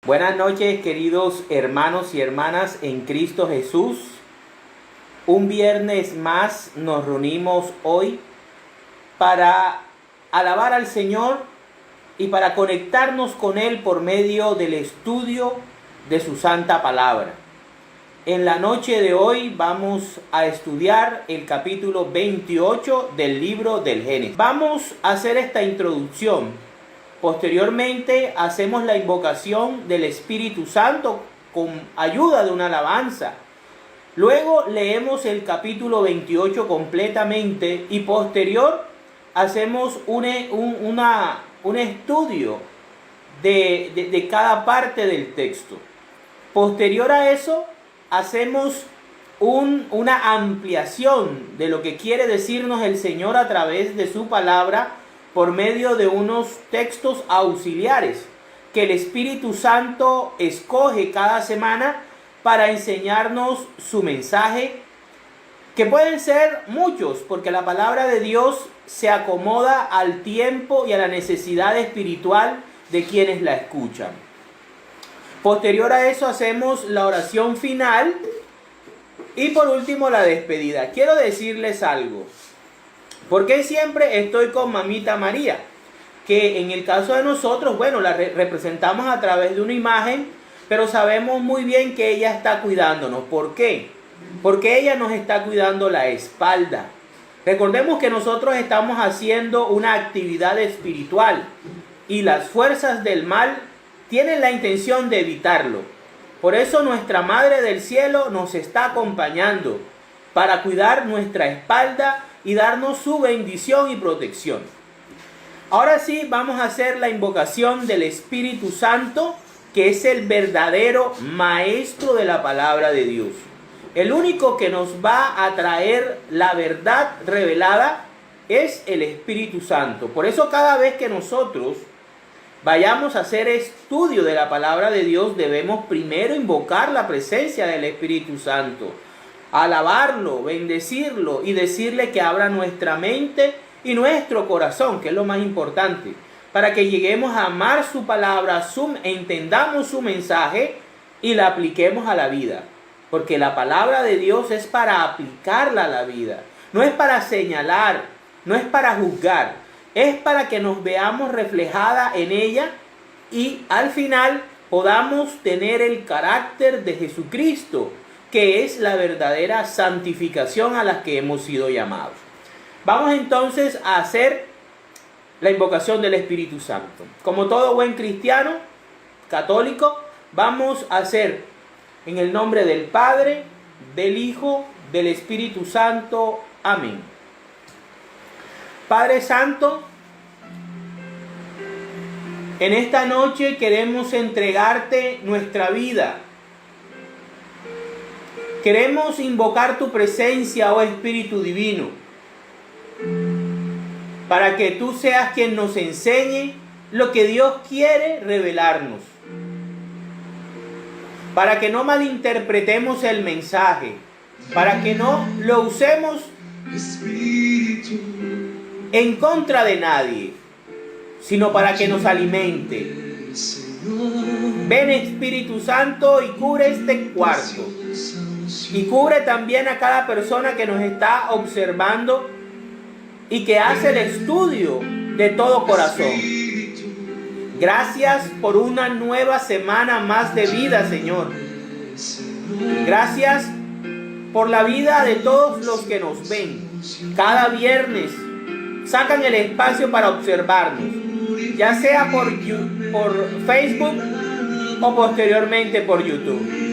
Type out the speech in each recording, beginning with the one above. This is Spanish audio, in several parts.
Buenas noches, queridos hermanos y hermanas en Cristo Jesús. Un viernes más nos reunimos hoy para alabar al Señor y para conectarnos con Él por medio del estudio de su santa palabra. En la noche de hoy vamos a estudiar el capítulo 28 del libro del Génesis. Vamos a hacer esta introducción. Posteriormente hacemos la invocación del Espíritu Santo con ayuda de una alabanza. Luego leemos el capítulo 28 completamente y posterior hacemos un estudio de cada parte del texto. Posterior a eso hacemos una ampliación de lo que quiere decirnos el Señor a través de su palabra por medio de unos textos auxiliares que el Espíritu Santo escoge cada semana para enseñarnos su mensaje, que pueden ser muchos, porque la palabra de Dios se acomoda al tiempo y a la necesidad espiritual de quienes la escuchan. Posterior a eso hacemos la oración final y por último la despedida. Quiero decirles algo. ¿Por qué siempre estoy con Mamita María? Que en el caso de nosotros, bueno, la representamos a través de una imagen, pero sabemos muy bien que ella está cuidándonos. ¿Por qué? Porque ella nos está cuidando la espalda. Recordemos que nosotros estamos haciendo una actividad espiritual y las fuerzas del mal tienen la intención de evitarlo. Por eso nuestra Madre del Cielo nos está acompañando para cuidar nuestra espalda y darnos su bendición y protección. Ahora sí, vamos a hacer la invocación del Espíritu Santo, que es el verdadero maestro de la palabra de Dios. El único que nos va a traer la verdad revelada es el Espíritu Santo. Por eso cada vez que nosotros vayamos a hacer estudio de la palabra de Dios, debemos primero invocar la presencia del Espíritu Santo, alabarlo, bendecirlo y decirle que abra nuestra mente y nuestro corazón, que es lo más importante, para que lleguemos a amar su palabra, entendamos su mensaje y la apliquemos a la vida. Porque la palabra de Dios es para aplicarla a la vida, no es para señalar, no es para juzgar, es para que nos veamos reflejada en ella y al final podamos tener el carácter de Jesucristo, que es la verdadera santificación a la que hemos sido llamados. Vamos entonces a hacer la invocación del Espíritu Santo. Como todo buen cristiano católico, vamos a hacer en el nombre del Padre, del Hijo, del Espíritu Santo. Amén. Padre Santo, en esta noche queremos entregarte nuestra vida. Queremos invocar tu presencia, oh Espíritu Divino, para que tú seas quien nos enseñe lo que Dios quiere revelarnos, para que no malinterpretemos el mensaje, para que no lo usemos en contra de nadie, sino para que nos alimente. Ven, Espíritu Santo, y cubre este cuarto. Y cubre también a cada persona que nos está observando y que hace el estudio de todo corazón. Gracias por una nueva semana más de vida, Señor. Gracias por la vida de todos los que nos ven. Cada viernes sacan el espacio para observarnos, ya sea por Facebook o posteriormente por YouTube.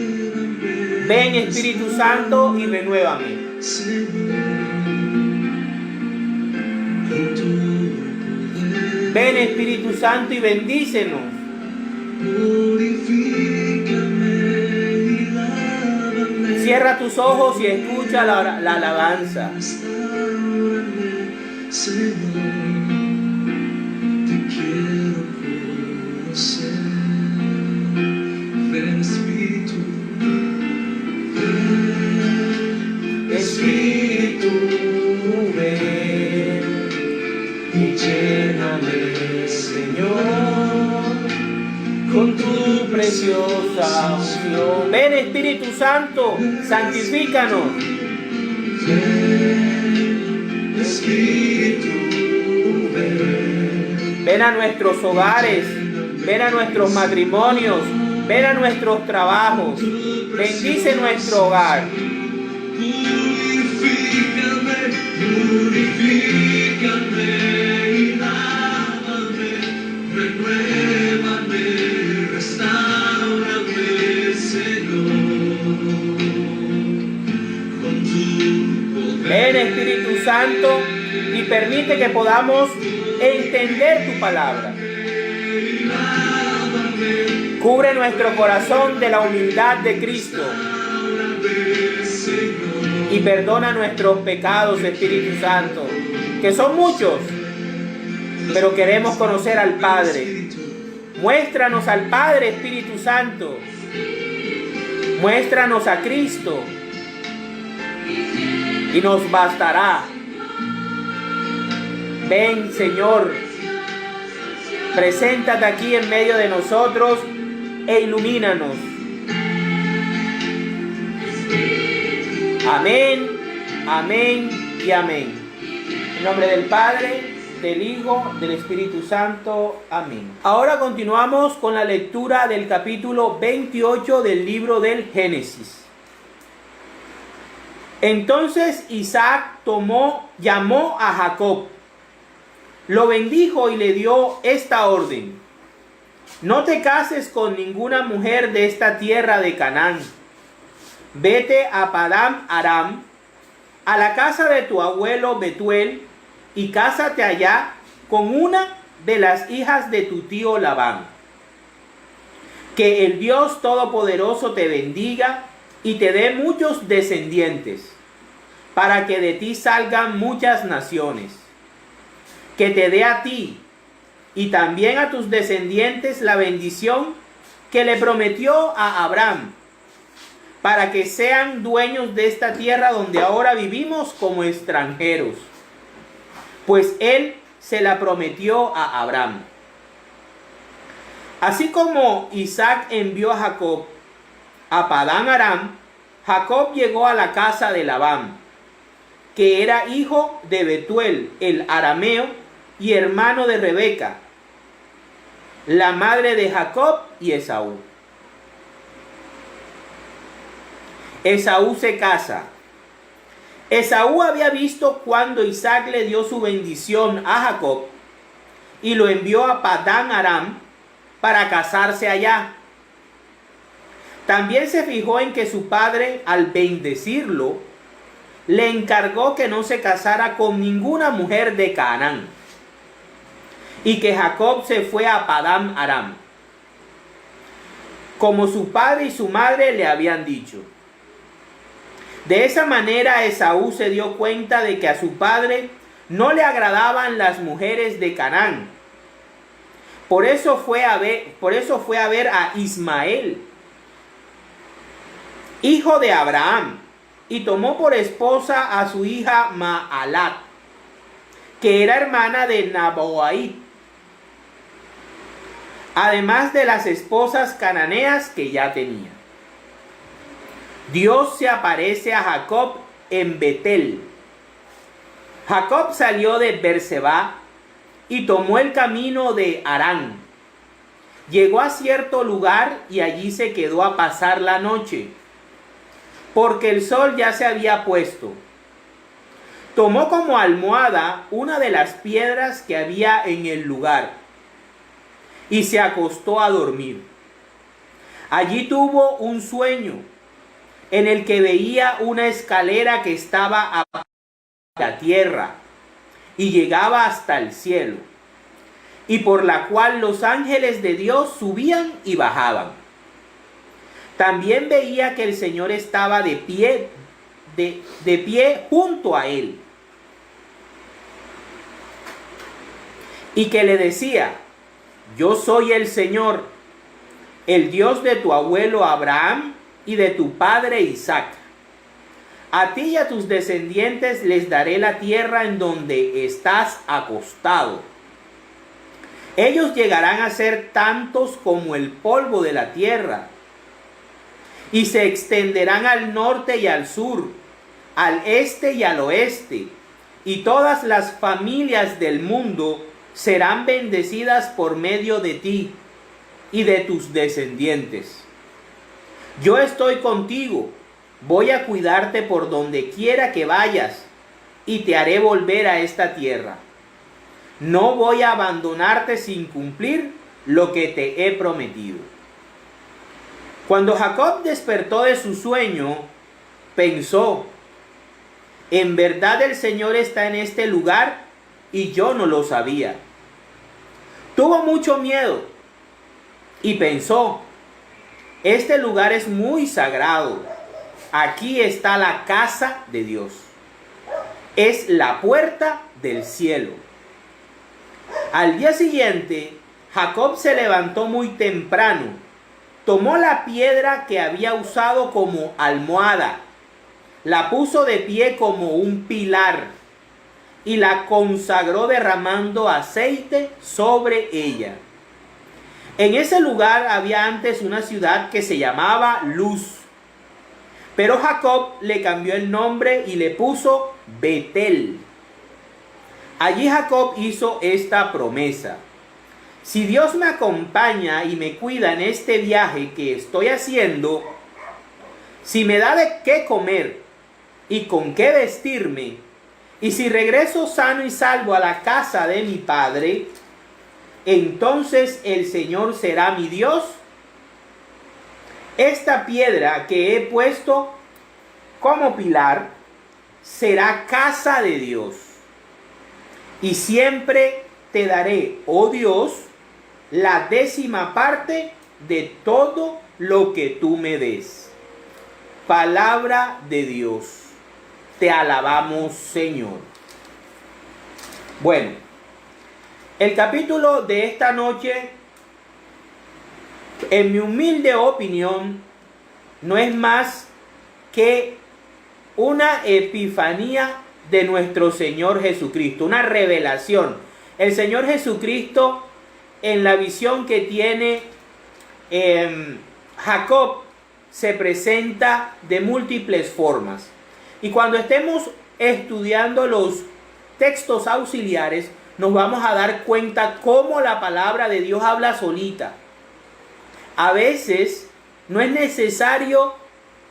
Ven, Espíritu Santo, y renuévame. Ven, Espíritu Santo, y bendícenos. Cierra tus ojos y escucha la alabanza. Ven, Espíritu. Espíritu, ven y lléname, Señor, con tu preciosa unción. Ven, Espíritu Santo, santifícanos. Ven, Espíritu, ven. Ven a nuestros hogares, ven a nuestros matrimonios, ven a nuestros trabajos. Bendice nuestro hogar. Purifícame y lávame, renuévame, restáurame, Señor, con tu poder. Ven, Espíritu Santo, y permite que podamos entender tu palabra. Cubre nuestro corazón de la humildad de Cristo. Y perdona nuestros pecados, Espíritu Santo, que son muchos, pero queremos conocer al Padre. Muéstranos al Padre, Espíritu Santo. Muéstranos a Cristo y nos bastará. Ven, Señor, preséntate aquí en medio de nosotros e ilumínanos. Amén, amén y amén. En nombre del Padre, del Hijo, del Espíritu Santo. Amén. Ahora continuamos con la lectura del capítulo 28 del libro del Génesis. Entonces Isaac llamó a Jacob, lo bendijo y le dio esta orden: no te cases con ninguna mujer de esta tierra de Canaán. Vete a Padán Aram, a la casa de tu abuelo Betuel, y cásate allá con una de las hijas de tu tío Labán. Que el Dios Todopoderoso te bendiga y te dé muchos descendientes, para que de ti salgan muchas naciones. Que te dé a ti y también a tus descendientes la bendición que le prometió a Abraham, para que sean dueños de esta tierra donde ahora vivimos como extranjeros, pues él se la prometió a Abraham. Así como Isaac envió a Jacob a Padán Aram, Jacob llegó a la casa de Labán, que era hijo de Betuel el arameo y hermano de Rebeca, la madre de Jacob y Esaú. Esaú se casa. Esaú había visto cuando Isaac le dio su bendición a Jacob y lo envió a Padán Aram para casarse allá. También se fijó en que su padre, al bendecirlo, le encargó que no se casara con ninguna mujer de Canaán, y que Jacob se fue a Padán Aram, como su padre y su madre le habían dicho. De esa manera Esaú se dio cuenta de que a su padre no le agradaban las mujeres de Canaán. Por eso fue a ver a Ismael, hijo de Abraham, y tomó por esposa a su hija Maalat, que era hermana de Naboait, además de las esposas cananeas que ya tenía. Dios se aparece a Jacob en Betel. Jacob salió de Berseba y tomó el camino de Harán. Llegó a cierto lugar y allí se quedó a pasar la noche, porque el sol ya se había puesto. Tomó como almohada una de las piedras que había en el lugar y se acostó a dormir. Allí tuvo un sueño en el que veía una escalera que estaba a la tierra y llegaba hasta el cielo, y por la cual los ángeles de Dios subían y bajaban. También veía que el Señor estaba de pie junto a él, y que le decía: yo soy el Señor, el Dios de tu abuelo Abraham y de tu padre Isaac. A ti y a tus descendientes les daré la tierra en donde estás acostado. Ellos llegarán a ser tantos como el polvo de la tierra, y se extenderán al norte y al sur, al este y al oeste, y todas las familias del mundo serán bendecidas por medio de ti y de tus descendientes. Yo estoy contigo, voy a cuidarte por donde quiera que vayas, y te haré volver a esta tierra. No voy a abandonarte sin cumplir lo que te he prometido. Cuando Jacob despertó de su sueño, pensó: en verdad el Señor está en este lugar y yo no lo sabía. Tuvo mucho miedo y pensó: este lugar es muy sagrado. Aquí está la casa de Dios. Es la puerta del cielo. Al día siguiente, Jacob se levantó muy temprano, tomó la piedra que había usado como almohada, la puso de pie como un pilar y la consagró derramando aceite sobre ella. En ese lugar había antes una ciudad que se llamaba Luz, pero Jacob le cambió el nombre y le puso Betel. Allí Jacob hizo esta promesa: si Dios me acompaña y me cuida en este viaje que estoy haciendo, si me da de qué comer y con qué vestirme, y si regreso sano y salvo a la casa de mi padre, entonces el Señor será mi Dios. Esta piedra que he puesto como pilar será casa de Dios. Y siempre te daré, oh Dios, la 10ª parte de todo lo que tú me des. Palabra de Dios. Te alabamos, Señor. Bueno, el capítulo de esta noche, en mi humilde opinión, no es más que una epifanía de nuestro Señor Jesucristo, una revelación. El Señor Jesucristo, en la visión que tiene Jacob, se presenta de múltiples formas. Y cuando estemos estudiando los textos auxiliares, nos vamos a dar cuenta cómo la palabra de Dios habla solita. A veces no es necesario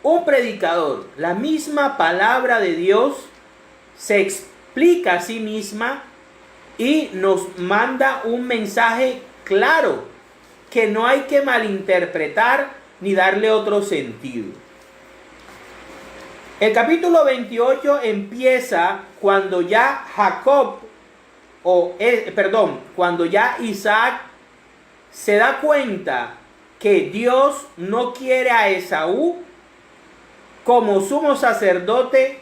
un predicador. La misma palabra de Dios se explica a sí misma y nos manda un mensaje claro que no hay que malinterpretar ni darle otro sentido. El capítulo 28 empieza cuando ya cuando ya Isaac se da cuenta que Dios no quiere a Esaú como sumo sacerdote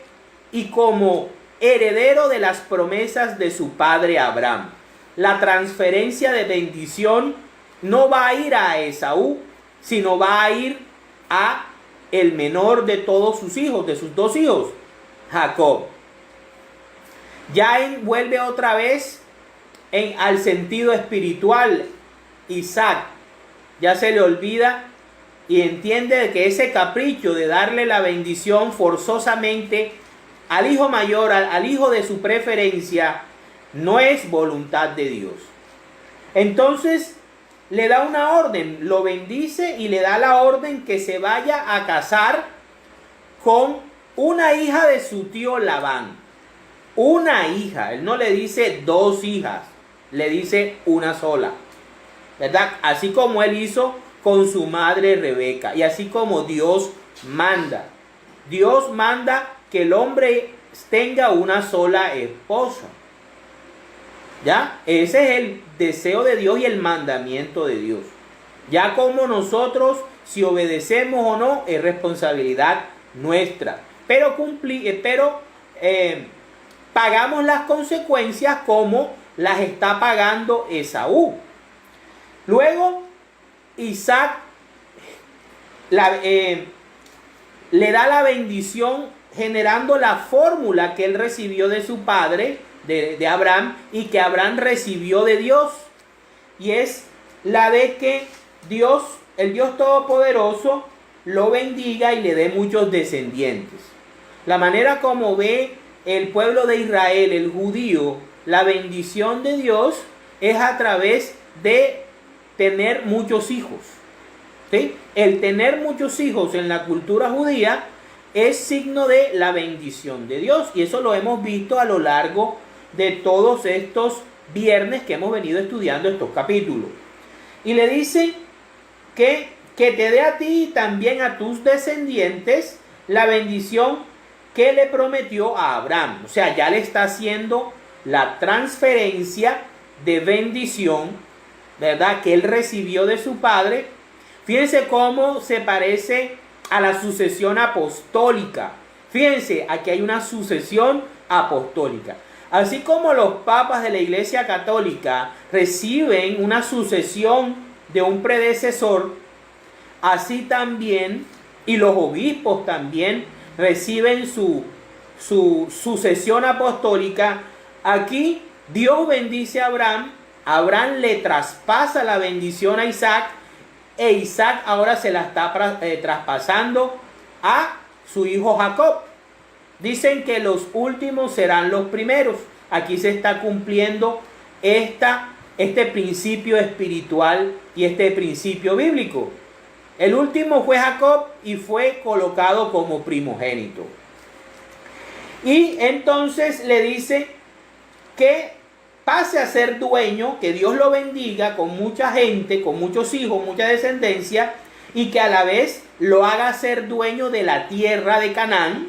y como heredero de las promesas de su padre Abraham. La transferencia de bendición no va a ir a Esaú, sino va a ir a el menor de todos sus hijos, de sus 2 hijos, Jacob. Ya vuelve otra vez al sentido espiritual Isaac. Ya se le olvida y entiende que ese capricho de darle la bendición forzosamente al hijo mayor, al hijo de su preferencia, no es voluntad de Dios. Entonces le da una orden, lo bendice y le da la orden que se vaya a casar con una hija de su tío Labán. Una hija, él no le dice 2 hijas, le dice una sola, ¿verdad? Así como él hizo con su madre Rebeca y así como Dios manda. Dios manda que el hombre tenga una sola esposa. ¿Ya? Ese es el deseo de Dios y el mandamiento de Dios. Ya como nosotros, si obedecemos o no, es responsabilidad nuestra. Pero pagamos las consecuencias como las está pagando Esaú. Luego, Isaac le da la bendición generando la fórmula que él recibió de su padre, de Abraham, y que Abraham recibió de Dios. Y es la de que Dios, el Dios Todopoderoso, lo bendiga y le dé muchos descendientes. La manera como ve el pueblo de Israel, el judío, la bendición de Dios es a través de tener muchos hijos. ¿Sí? El tener muchos hijos en la cultura judía es signo de la bendición de Dios. Y eso lo hemos visto a lo largo de todos estos viernes que hemos venido estudiando estos capítulos. Y le dice que te dé a ti y también a tus descendientes la bendición que le prometió a Abraham. O sea, ya le está haciendo la transferencia de bendición, ¿verdad?, que él recibió de su padre. Fíjense cómo se parece a la sucesión apostólica. Fíjense, aquí hay una sucesión apostólica. Así como los papas de la Iglesia Católica reciben una sucesión de un predecesor, así también, y los obispos también reciben su sucesión apostólica. Aquí Dios bendice a Abraham, Abraham le traspasa la bendición a Isaac, e Isaac ahora se la está traspasando a su hijo Jacob. Dicen que los últimos serán los primeros. Aquí se está cumpliendo este principio espiritual y este principio bíblico. El último fue Jacob y fue colocado como primogénito. Y entonces le dice que pase a ser dueño, que Dios lo bendiga con mucha gente, con muchos hijos, mucha descendencia, y que a la vez lo haga ser dueño de la tierra de Canaán,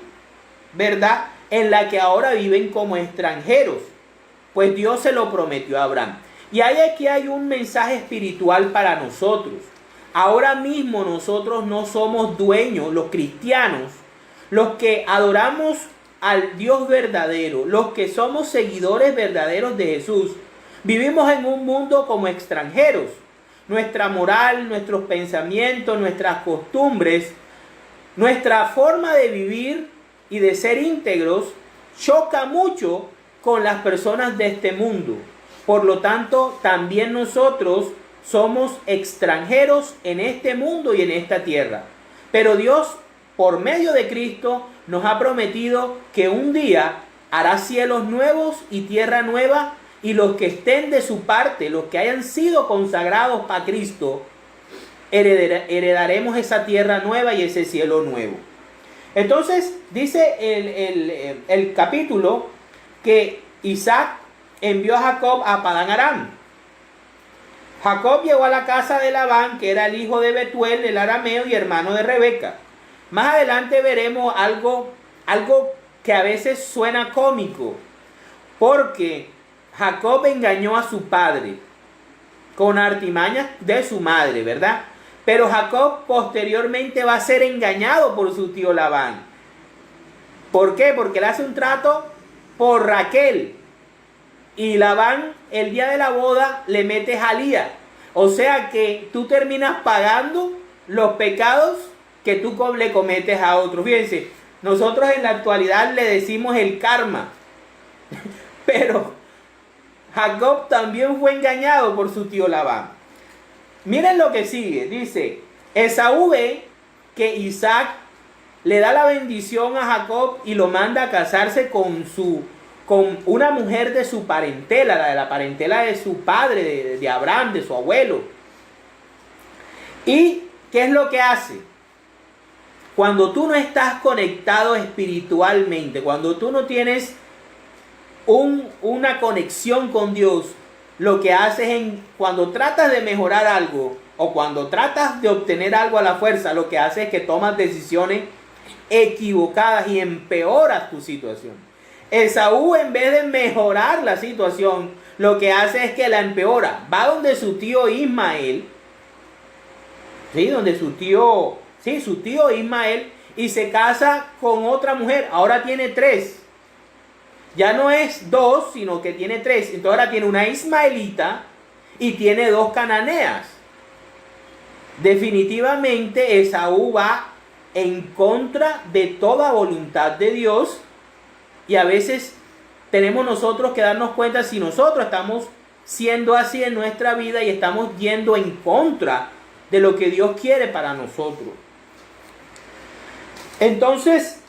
¿verdad?, en la que ahora viven como extranjeros, pues Dios se lo prometió a Abraham. Y aquí hay un mensaje espiritual para nosotros. Ahora mismo nosotros no somos dueños, los cristianos, los que adoramos al Dios verdadero, los que somos seguidores verdaderos de Jesús, vivimos en un mundo como extranjeros. Nuestra moral, nuestros pensamientos, nuestras costumbres, nuestra forma de vivir y de ser íntegros choca mucho con las personas de este mundo. Por lo tanto, también nosotros somos extranjeros en este mundo y en esta tierra. Pero Dios, por medio de Cristo, nos ha prometido que un día hará cielos nuevos y tierra nueva, y los que estén de su parte, los que hayan sido consagrados para Cristo, heredaremos esa tierra nueva y ese cielo nuevo. Entonces dice el capítulo que Isaac envió a Jacob a Padán Aram. Jacob llegó a la casa de Labán, que era el hijo de Betuel, el arameo, y hermano de Rebeca. Más adelante veremos algo que a veces suena cómico, porque Jacob engañó a su padre con artimañas de su madre, ¿verdad? Pero Jacob posteriormente va a ser engañado por su tío Labán. ¿Por qué? Porque él hace un trato por Raquel. Y Labán, el día de la boda, le mete jalía. O sea que tú terminas pagando los pecados que tú le cometes a otros. Fíjense, nosotros en la actualidad le decimos el karma. Pero Jacob también fue engañado por su tío Labán. Miren lo que sigue. Dice, Esaú ve que Isaac le da la bendición a Jacob y lo manda a casarse con una mujer de su parentela, de la parentela de su padre, de Abraham, de su abuelo. ¿Y qué es lo que hace? Cuando tú no estás conectado espiritualmente, cuando tú no tienes una conexión con Dios, lo que haces cuando tratas de mejorar algo o cuando tratas de obtener algo a la fuerza, lo que haces es que tomas decisiones equivocadas y empeoras tu situación. Esaú, en vez de mejorar la situación, lo que hace es que la empeora. Va donde su tío Ismael, su tío Ismael, y se casa con otra mujer. Ahora tiene 3. Ya no es 2, sino que tiene 3. Entonces ahora tiene una ismaelita y tiene 2 cananeas. Definitivamente Esaú va en contra de toda voluntad de Dios, y a veces tenemos nosotros que darnos cuenta si nosotros estamos siendo así en nuestra vida y estamos yendo en contra de lo que Dios quiere para nosotros. Entonces,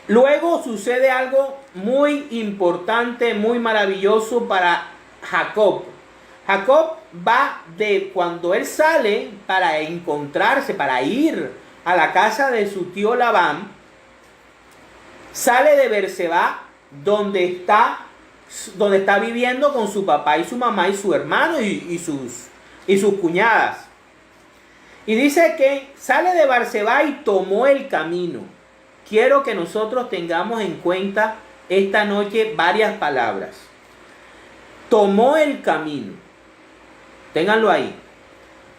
luego sucede algo muy importante, muy maravilloso para Jacob. Jacob va de cuando él sale para encontrarse, para ir a la casa de su tío Labán, sale de Berseba, donde está viviendo con su papá y su mamá y su hermano y sus cuñadas. Y dice que sale de Berseba y tomó el camino. Quiero que nosotros tengamos en cuenta esta noche varias palabras. Tomó el camino. Ténganlo ahí.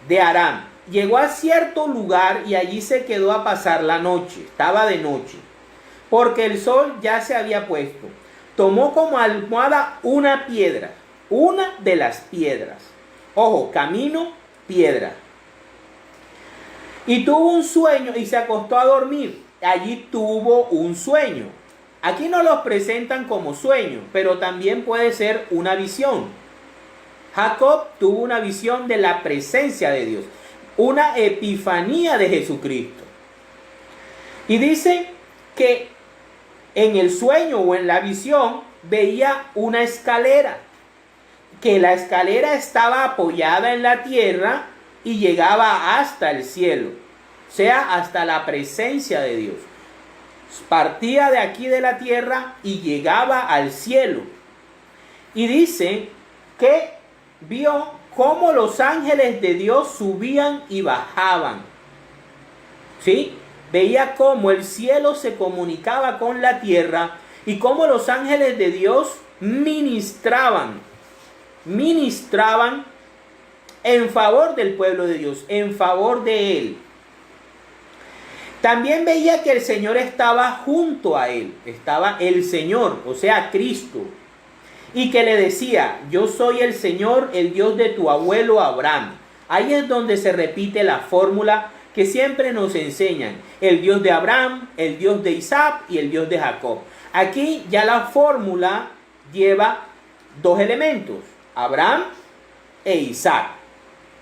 De Aram. Llegó a cierto lugar y allí se quedó a pasar la noche. Estaba de noche, porque el sol ya se había puesto. Tomó como almohada una piedra, una de las piedras. Ojo, camino, piedra. Y tuvo un sueño y se acostó a dormir. Allí tuvo un sueño. Aquí no los presentan como sueño, pero también puede ser una visión. Jacob tuvo una visión de la presencia de Dios, una epifanía de Jesucristo. Y dice que en el sueño o en la visión veía una escalera, que la escalera estaba apoyada en la tierra y llegaba hasta el cielo, o sea, hasta la presencia de Dios. Partía de aquí de la tierra y llegaba al cielo. Y dice que vio cómo los ángeles de Dios subían y bajaban. ¿Sí? Veía cómo el cielo se comunicaba con la tierra y cómo los ángeles de Dios ministraban en favor del pueblo de Dios, en favor de él. También veía que el Señor estaba junto a él, estaba el Señor, o sea, Cristo, y que le decía: yo soy el Señor, el Dios de tu abuelo Abraham. Ahí es donde se repite la fórmula que siempre nos enseñan: el Dios de Abraham, el Dios de Isaac y el Dios de Jacob. Aquí ya la fórmula lleva dos elementos: Abraham e Isaac.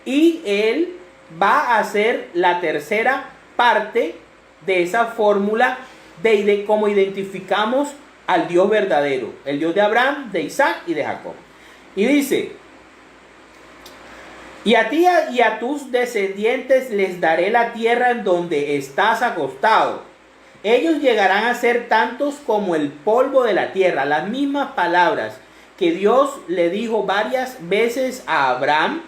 Y él va a ser la tercera parte de esa fórmula de cómo identificamos al Dios verdadero, el Dios de Abraham, de Isaac y de Jacob. Y dice: y a ti y a tus descendientes les daré la tierra en donde estás acostado. Ellos llegarán a ser tantos como el polvo de la tierra. Las mismas palabras que Dios le dijo varias veces a Abraham,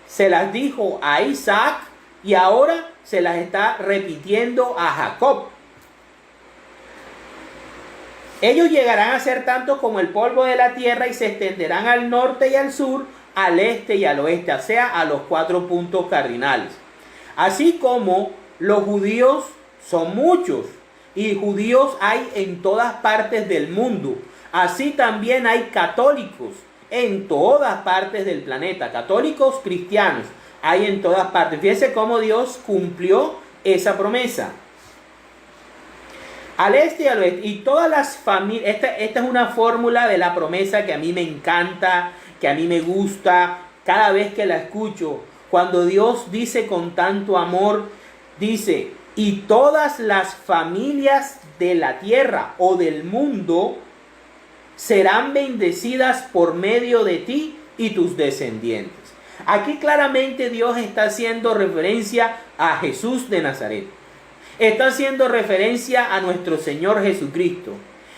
se las dijo a Isaac y ahora se las está repitiendo a Jacob. Ellos llegarán a ser tantos como el polvo de la tierra y se extenderán al norte y al sur, al este y al oeste, o sea, a los 4 puntos cardinales. Así como los judíos son muchos y judíos hay en todas partes del mundo, así también hay católicos en todas partes del planeta, católicos cristianos hay en todas partes. Fíjense cómo Dios cumplió esa promesa. Al este y al oeste. Y todas las familias, esta es una fórmula de la promesa que a mí me encanta, que a mí me gusta cada vez que la escucho. Cuando Dios dice con tanto amor, dice: y todas las familias de la tierra o del mundo serán bendecidas por medio de ti y tus descendientes. Aquí claramente Dios está haciendo referencia a Jesús de Nazaret. Está haciendo referencia a nuestro Señor Jesucristo.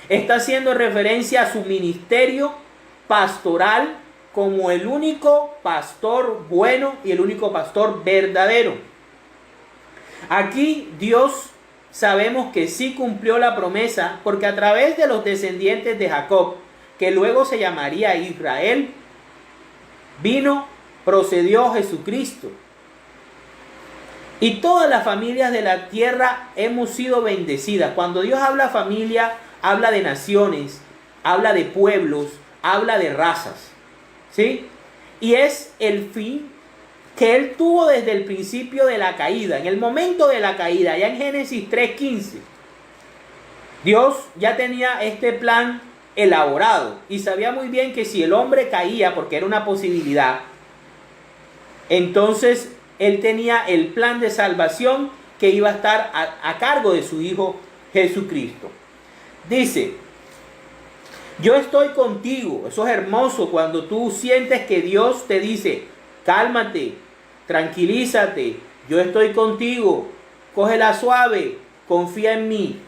Está haciendo referencia a su ministerio pastoral como el único pastor bueno y el único pastor verdadero. Aquí Dios sabemos que sí cumplió la promesa, porque a través de los descendientes de Jacob, que luego se llamaría Israel, procedió Jesucristo. Y todas las familias de la tierra hemos sido bendecidas. Cuando Dios habla familia, habla de naciones, habla de pueblos, habla de razas, ¿sí? Y es el fin que él tuvo desde el principio de la caída, en el momento de la caída, ya en Génesis 3:15. Dios ya tenía este plan elaborado y sabía muy bien que si el hombre caía, porque era una posibilidad, entonces él tenía el plan de salvación que iba a estar a cargo de su Hijo Jesucristo. Dice, yo estoy contigo. Eso es hermoso cuando tú sientes que Dios te dice, cálmate, tranquilízate, yo estoy contigo, cógela suave, confía en mí.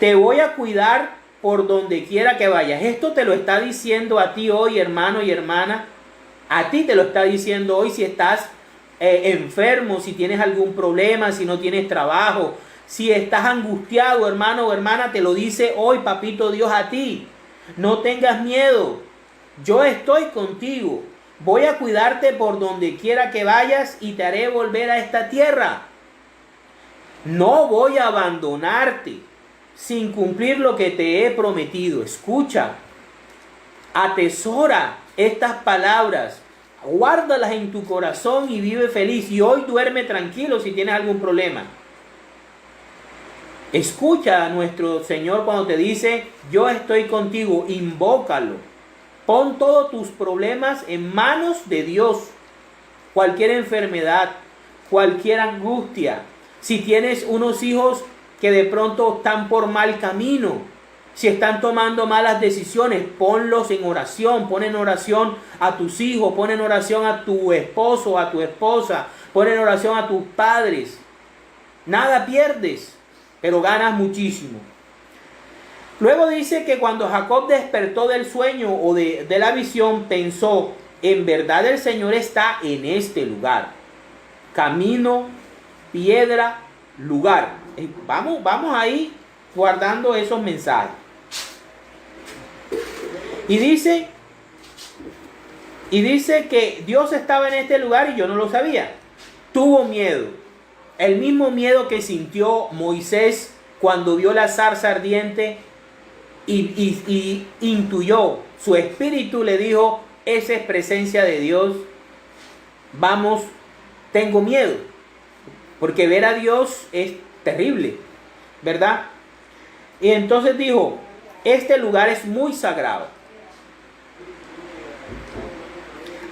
Te voy a cuidar por donde quiera que vayas. Esto te lo está diciendo a ti hoy, hermano y hermana. A ti te lo está diciendo hoy si estás enfermo, si tienes algún problema, si no tienes trabajo, si estás angustiado, hermano o hermana, te lo dice hoy, papito Dios, a ti. No tengas miedo. Yo estoy contigo. Voy a cuidarte por donde quiera que vayas y te haré volver a esta tierra. No voy a abandonarte sin cumplir lo que te he prometido. Escucha, atesora estas palabras, guárdalas en tu corazón y vive feliz. Y hoy duerme tranquilo si tienes algún problema. Escucha a nuestro Señor cuando te dice, yo estoy contigo, invócalo. Pon todos tus problemas en manos de Dios. Cualquier enfermedad, cualquier angustia. Si tienes unos hijos que de pronto están por mal camino, si están tomando malas decisiones, ponlos en oración. Pon en oración a tus hijos, pon en oración a tu esposo, a tu esposa, pon en oración a tus padres. Nada pierdes, pero ganas muchísimo. Luego dice que cuando Jacob despertó del sueño o de la visión, pensó, en verdad el Señor está en este lugar. Camino, piedra, lugar. Vamos ahí guardando esos mensajes. Y dice que Dios estaba en este lugar y yo no lo sabía. Tuvo miedo. El mismo miedo que sintió Moisés cuando vio la zarza ardiente y intuyó. Su espíritu le dijo, esa es presencia de Dios. Vamos, tengo miedo. Porque ver a Dios es terrible, ¿verdad? Y entonces dijo, este lugar es muy sagrado.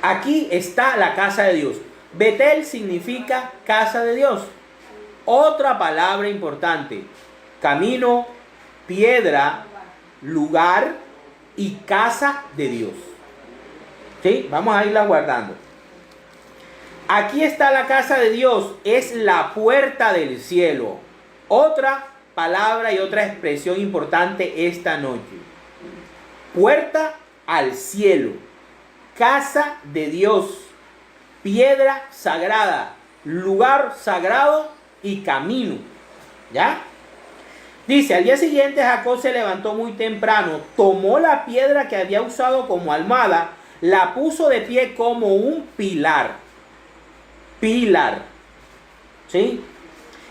Aquí está la casa de Dios. Betel significa casa de Dios. Otra palabra importante, camino, piedra, lugar y casa de Dios. ¿Sí? Vamos a irla guardando. Aquí está la casa de Dios, es la puerta del cielo. Otra palabra y otra expresión importante esta noche. Puerta al cielo, casa de Dios, piedra sagrada, lugar sagrado y camino. ¿Ya? Dice, al día siguiente Jacob se levantó muy temprano, tomó la piedra que había usado como almohada, la puso de pie como un pilar. ¿Sí?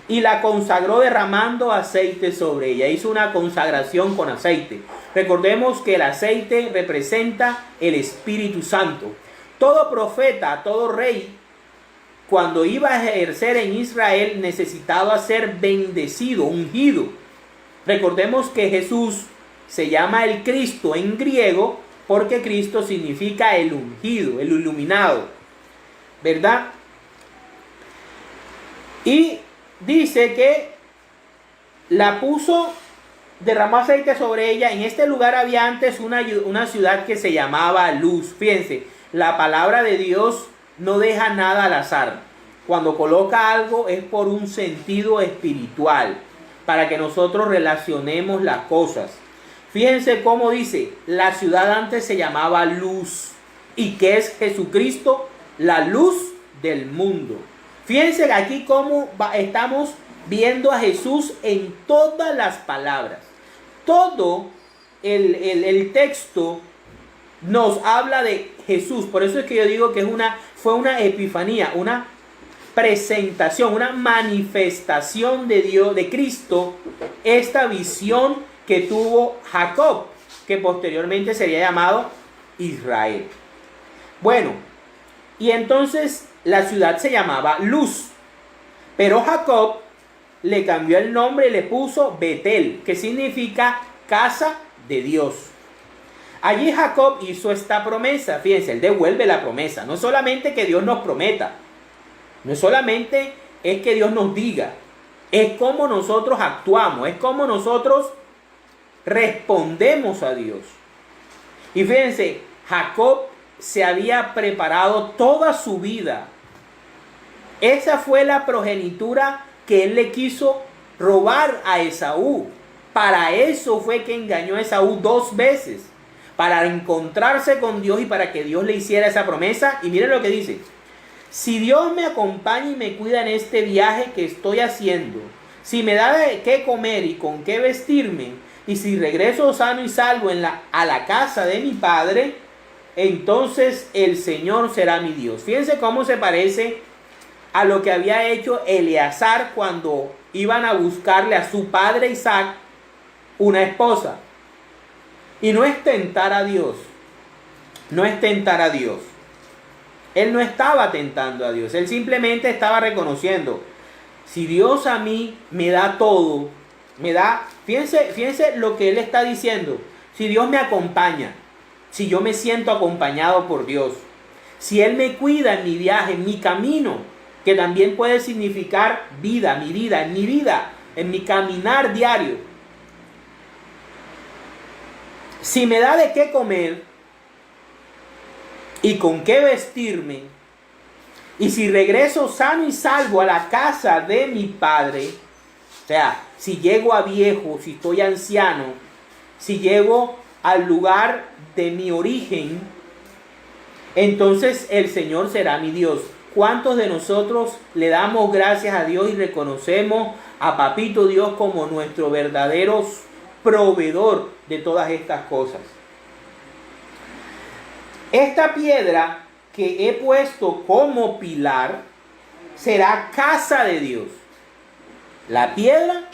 Y la consagró derramando aceite sobre ella. Hizo una consagración con aceite. Recordemos que el aceite representa el Espíritu Santo. Todo profeta, todo rey, cuando iba a ejercer en Israel, necesitaba ser bendecido, ungido. Recordemos que Jesús se llama el Cristo en griego, porque Cristo significa el ungido, el iluminado, ¿verdad? Y dice que la puso, derramó aceite sobre ella. En este lugar había antes una ciudad que se llamaba Luz. Fíjense, la palabra de Dios no deja nada al azar. Cuando coloca algo es por un sentido espiritual, para que nosotros relacionemos las cosas. Fíjense cómo dice, la ciudad antes se llamaba Luz. ¿Y qué es Jesucristo? La luz del mundo. Fíjense aquí cómo estamos viendo a Jesús en todas las palabras. Todo el texto nos habla de Jesús. Por eso es que yo digo que fue una epifanía, una presentación, una manifestación de Dios, de Cristo, esta visión que tuvo Jacob, que posteriormente sería llamado Israel. Bueno, Y entonces la ciudad se llamaba Luz. Pero Jacob le cambió el nombre y le puso Betel, que significa casa de Dios. Allí Jacob hizo esta promesa. Fíjense, él devuelve la promesa. No solamente que Dios nos prometa, no solamente es que Dios nos diga, es cómo nosotros actuamos, es cómo nosotros respondemos a Dios. Y fíjense, Jacob se había preparado toda su vida. Esa fue la progenitura que él le quiso robar a Esaú. Para eso fue que engañó a Esaú 2 veces. Para encontrarse con Dios y para que Dios le hiciera esa promesa. Y miren lo que dice. Si Dios me acompaña y me cuida en este viaje que estoy haciendo, si me da de qué comer y con qué vestirme, y si regreso sano y salvo a la casa de mi padre, entonces el Señor será mi Dios. Fíjense cómo se parece a lo que había hecho Eleazar cuando iban a buscarle a su padre Isaac una esposa. Y no es tentar a Dios. No es tentar a Dios. Él no estaba tentando a Dios. Él simplemente estaba reconociendo, si Dios a mí me da todo, me da, fíjense lo que él está diciendo. Si Dios me acompaña, si yo me siento acompañado por Dios, si Él me cuida en mi viaje, en mi camino, que también puede significar vida, en mi caminar diario. Si me da de qué comer y con qué vestirme, y si regreso sano y salvo a la casa de mi padre, o sea, si llego a viejo, si estoy anciano, si llego al lugar de mi origen, entonces el Señor será mi Dios. ¿Cuántos de nosotros le damos gracias a Dios y reconocemos a Papito Dios como nuestro verdadero proveedor de todas estas cosas? Esta piedra que he puesto como pilar será casa de Dios. La piedra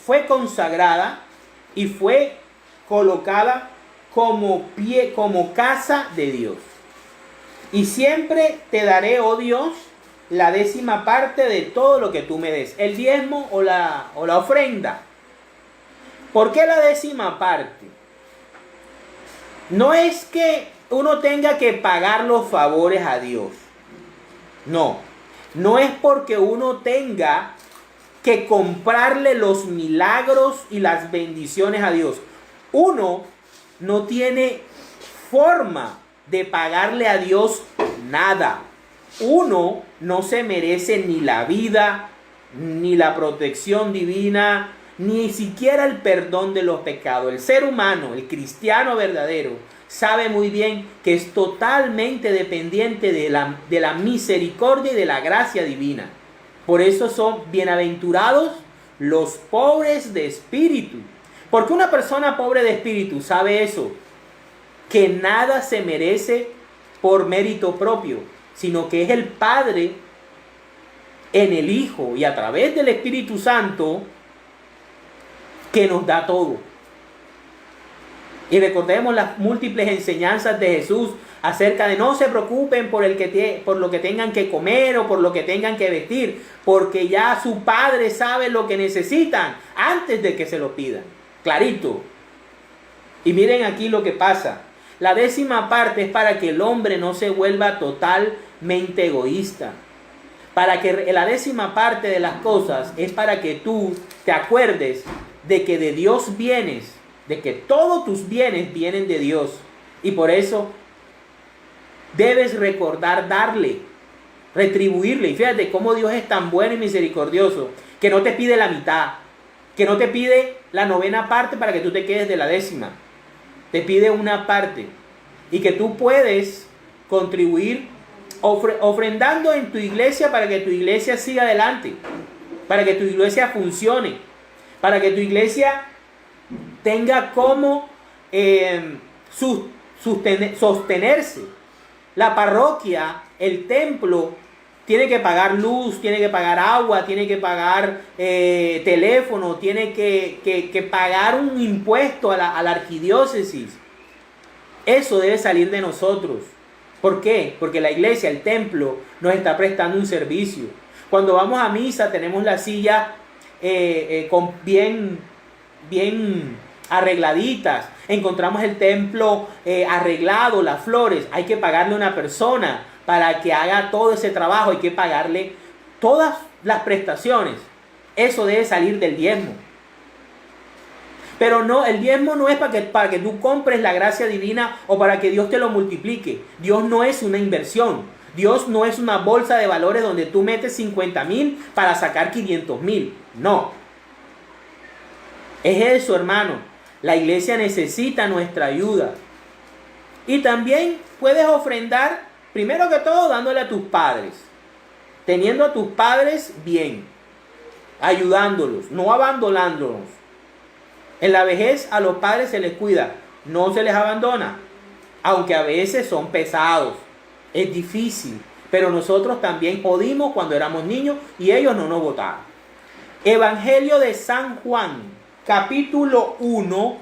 fue consagrada y fue colocada como casa de Dios. Y siempre te daré, oh Dios, la 10ª parte de todo lo que tú me des. El diezmo o la ofrenda. ¿Por qué la 10ª parte? No es que uno tenga que pagar los favores a Dios. No. No es porque uno tenga que comprarle los milagros y las bendiciones a Dios. Uno no tiene forma de pagarle a Dios nada. Uno no se merece ni la vida, ni la protección divina, ni siquiera el perdón de los pecados. El ser humano, el cristiano verdadero, sabe muy bien que es totalmente dependiente de la misericordia y de la gracia divina. Por eso son bienaventurados los pobres de espíritu. Porque una persona pobre de espíritu sabe eso, que nada se merece por mérito propio, sino que es el Padre en el Hijo y a través del Espíritu Santo que nos da todo. Y recordemos las múltiples enseñanzas de Jesús acerca de no se preocupen por lo que tengan que comer o por lo que tengan que vestir, porque ya su Padre sabe lo que necesitan antes de que se lo pidan. Clarito. Y miren aquí lo que pasa. La 10ª parte es para que el hombre no se vuelva totalmente egoísta. Para que la 10ª parte de las cosas es para que tú te acuerdes de que de Dios vienes, de que todos tus bienes vienen de Dios. Y por eso debes recordar darle, retribuirle. Y fíjate cómo Dios es tan bueno y misericordioso, que no te pide la mitad, que no te pide la 9ª parte para que tú te quedes de la 10ª. Te pide una parte y que tú puedes contribuir ofrendando en tu iglesia para que tu iglesia siga adelante, para que tu iglesia funcione, para que tu iglesia tenga como sostenerse. La parroquia, el templo, tiene que pagar luz, tiene que pagar agua, tiene que pagar teléfono, tiene que pagar un impuesto a la arquidiócesis. Eso debe salir de nosotros. ¿Por qué? Porque la iglesia, el templo, nos está prestando un servicio. Cuando vamos a misa tenemos la silla bien arregladitas. Encontramos el templo arreglado, las flores. Hay que pagarle a una persona para que haga todo ese trabajo. Hay que pagarle todas las prestaciones. Eso debe salir del diezmo. Pero no, el diezmo no es para que tú compres la gracia divina o para que Dios te lo multiplique. Dios no es una inversión. Dios no es una bolsa de valores donde tú metes 50,000 para sacar 500,000. No. Es eso, hermano. La iglesia necesita nuestra ayuda. Y también puedes ofrendar, primero que todo, dándole a tus padres. Teniendo a tus padres bien. Ayudándolos, no abandonándolos. En la vejez a los padres se les cuida, no se les abandona. Aunque a veces son pesados. Es difícil. Pero nosotros también jodimos cuando éramos niños y ellos no nos votaban. Evangelio de San Juan, capítulo 1,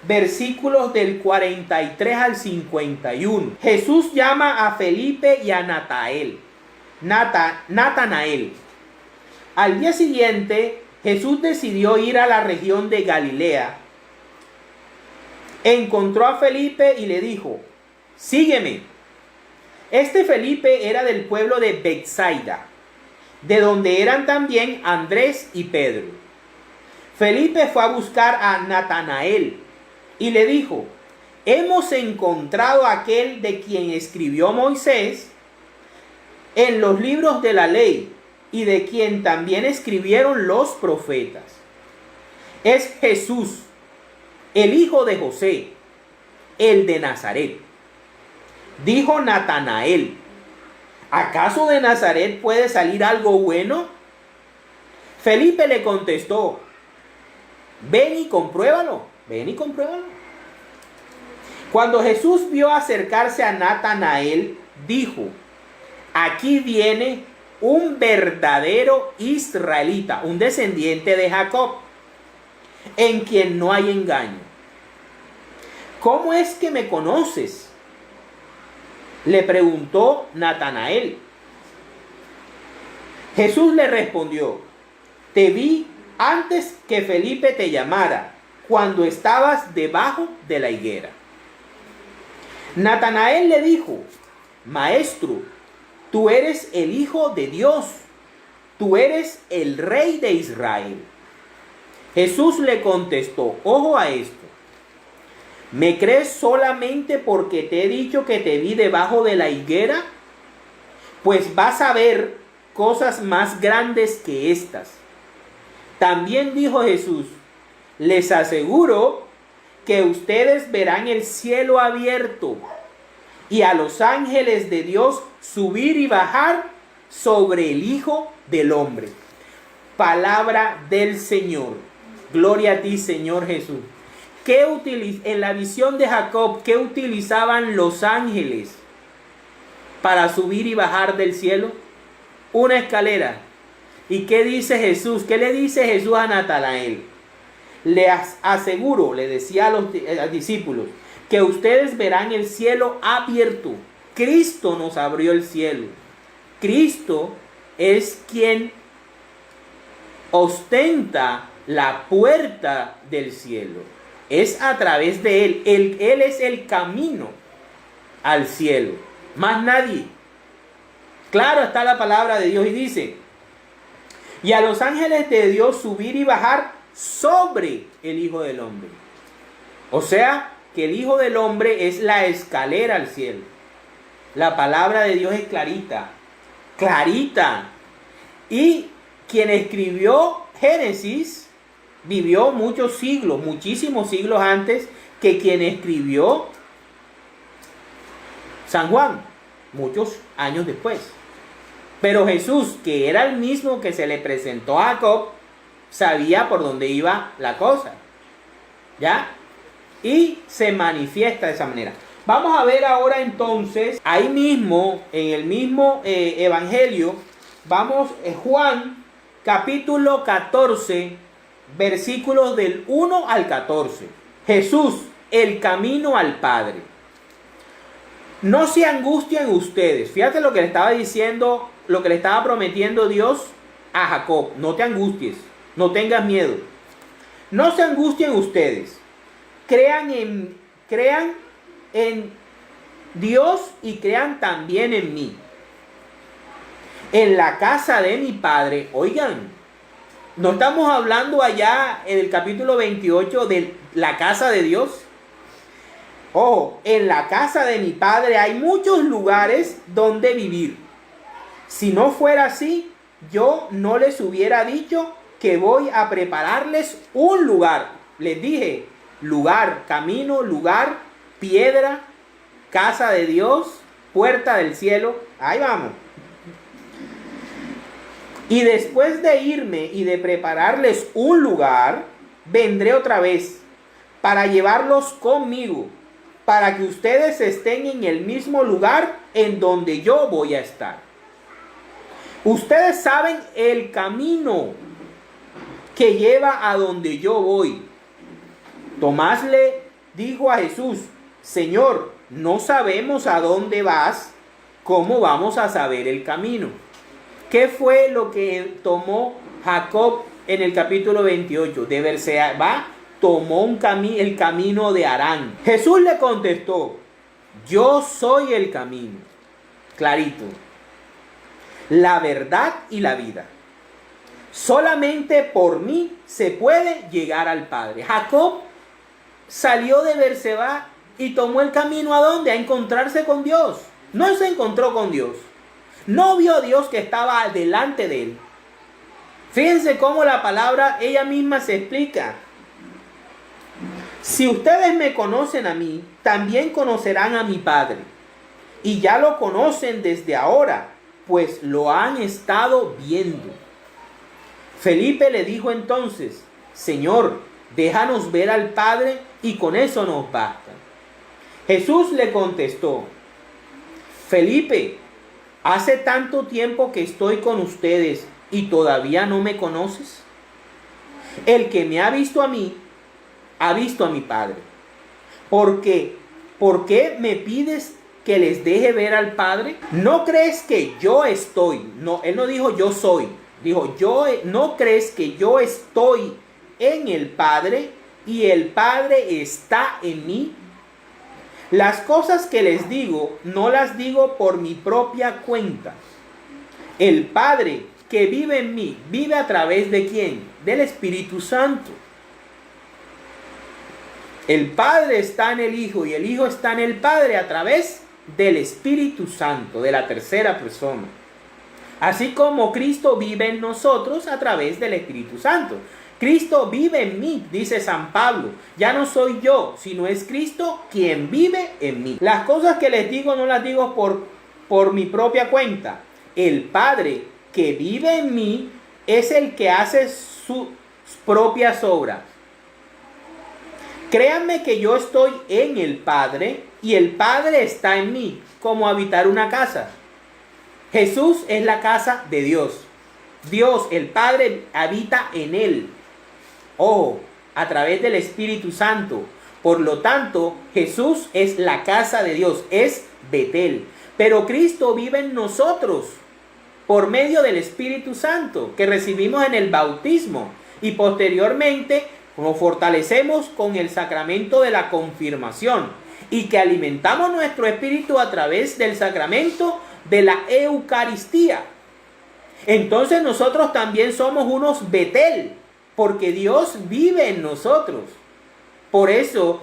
versículos del 43 al 51. Jesús llama a Felipe y a Natanael. Al día siguiente, Jesús decidió ir a la región de Galilea. Encontró a Felipe y le dijo: sígueme. Este Felipe era del pueblo de Betsaida, de donde eran también Andrés y Pedro. Felipe fue a buscar a Natanael y le dijo: hemos encontrado a aquel de quien escribió Moisés en los libros de la ley y de quien también escribieron los profetas. Es Jesús, el hijo de José, el de Nazaret. Dijo Natanael: ¿acaso de Nazaret puede salir algo bueno? Felipe le contestó: ven y compruébalo. Cuando Jesús vio acercarse a Natanael, dijo: aquí viene un verdadero israelita, un descendiente de Jacob, en quien no hay engaño. ¿Cómo es que me conoces?, le preguntó Natanael. Jesús le respondió: te vi antes que Felipe te llamara, cuando estabas debajo de la higuera. Natanael le dijo: maestro, tú eres el Hijo de Dios, tú eres el Rey de Israel. Jesús le contestó: ojo a esto, ¿me crees solamente porque te he dicho que te vi debajo de la higuera? Pues vas a ver cosas más grandes que estas. También dijo Jesús: les aseguro que ustedes verán el cielo abierto y a los ángeles de Dios subir y bajar sobre el Hijo del Hombre. Palabra del Señor. Gloria a ti, Señor Jesús. En la visión de Jacob, ¿qué utilizaban los ángeles para subir y bajar del cielo? Una escalera. ¿Y qué dice Jesús? ¿Qué le dice Jesús a Natanael? Les aseguro, le decía a los discípulos, que ustedes verán el cielo abierto. Cristo nos abrió el cielo. Cristo es quien ostenta la puerta del cielo. Es a través de Él. Él es el camino al cielo. Más nadie. Claro está la palabra de Dios y dice: y a los ángeles de Dios subir y bajar sobre el Hijo del Hombre. O sea, que el Hijo del Hombre es la escalera al cielo. La palabra de Dios es clarita. Clarita. Y quien escribió Génesis vivió muchos siglos, muchísimos siglos antes que quien escribió San Juan, muchos años después. Pero Jesús, que era el mismo que se le presentó a Jacob, sabía por dónde iba la cosa. ¿Ya? Y se manifiesta de esa manera. Vamos a ver ahora entonces, ahí mismo, en el mismo evangelio, vamos, Juan, capítulo 14, versículos del 1 al 14. Jesús, el camino al Padre. No se angustien ustedes. Fíjate lo que le estaba diciendo, lo que le estaba prometiendo Dios a Jacob. No te angusties, no tengas miedo. No se angustien ustedes. Crean en Dios y crean también en mí. En la casa de mi padre, oigan, no estamos hablando allá en el capítulo 28 de la casa de Dios. Ojo, en la casa de mi padre hay muchos lugares donde vivir. Si no fuera así, yo no les hubiera dicho que voy a prepararles un lugar. Les dije, lugar, camino, lugar, piedra, casa de Dios, puerta del cielo. Ahí vamos. Y después de irme y de prepararles un lugar, vendré otra vez para llevarlos conmigo, para que ustedes estén en el mismo lugar en donde yo voy a estar. Ustedes saben el camino que lleva a donde yo voy. Tomás le dijo a Jesús, Señor, no sabemos a dónde vas, ¿cómo vamos a saber el camino? ¿Qué fue lo que tomó Jacob en el capítulo 28? De Berseba tomó el camino de Harán. Jesús le contestó, yo soy el camino, clarito, la verdad y la vida. Solamente por mí se puede llegar al Padre. Jacob salió de Berseba y tomó el camino ¿a dónde? A encontrarse con Dios. No se encontró con Dios. No vio a Dios que estaba delante de él. Fíjense cómo la palabra ella misma se explica. Si ustedes me conocen a mí, también conocerán a mi Padre. Y ya lo conocen desde ahora, pues lo han estado viendo. Felipe le dijo entonces, Señor, déjanos ver al Padre y con eso nos basta. Jesús le contestó, Felipe, ¿hace tanto tiempo que estoy con ustedes y todavía no me conoces? El que me ha visto a mí, ha visto a mi Padre. ¿Por qué me pides que les deje ver al Padre? ¿No crees que yo estoy? No, él no dijo yo soy. Dijo, ¿no crees que yo estoy en el Padre y el Padre está en mí? Las cosas que les digo, no las digo por mi propia cuenta. El Padre que vive en mí, vive a través de ¿quién? Del Espíritu Santo. El Padre está en el Hijo y el Hijo está en el Padre a través del Espíritu Santo, de la tercera persona. Así como Cristo vive en nosotros a través del Espíritu Santo. Cristo vive en mí, dice San Pablo. Ya no soy yo, sino es Cristo quien vive en mí. Las cosas que les digo no las digo por mi propia cuenta. El Padre que vive en mí es el que hace sus propias obras. Créanme que yo estoy en el Padre y el Padre está en mí, como habitar una casa. Jesús es la casa de Dios. Dios, el Padre, habita en él. Ojo, a través del Espíritu Santo. Por lo tanto, Jesús es la casa de Dios, es Betel. Pero Cristo vive en nosotros por medio del Espíritu Santo que recibimos en el bautismo y posteriormente nos fortalecemos con el sacramento de la confirmación y que alimentamos nuestro espíritu a través del sacramento de la Eucaristía. Entonces nosotros también somos unos Betel, porque Dios vive en nosotros. Por eso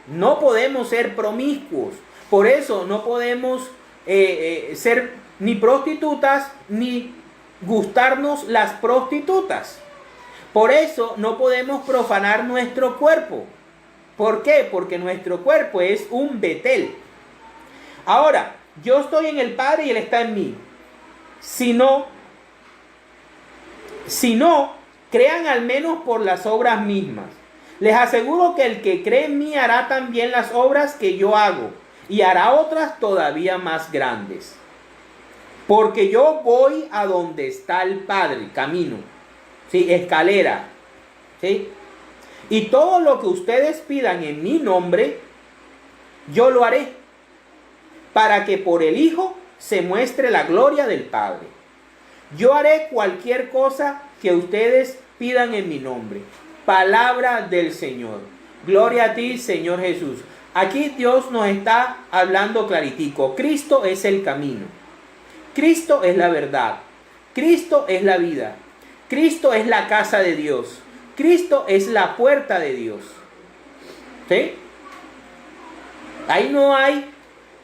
no podemos ser promiscuos, por eso no podemos ser ni prostitutas ni gustarnos las prostitutas. Por eso no podemos profanar nuestro cuerpo. ¿Por qué? Porque nuestro cuerpo es un Betel. Ahora, yo estoy en el Padre y Él está en mí. Si no, crean al menos por las obras mismas. Les aseguro que el que cree en mí hará también las obras que yo hago y hará otras todavía más grandes. Porque yo voy a donde está el Padre, camino, ¿sí? Escalera, ¿sí? Y todo lo que ustedes pidan en mi nombre, yo lo haré, para que por el Hijo se muestre la gloria del Padre. Yo haré cualquier cosa que ustedes pidan en mi nombre. Palabra del Señor. Gloria a ti, Señor Jesús. Aquí Dios nos está hablando claritico. Cristo es el camino. Cristo es la verdad. Cristo es la vida. Cristo es la casa de Dios. Cristo es la puerta de Dios. ¿Sí? Ahí no hay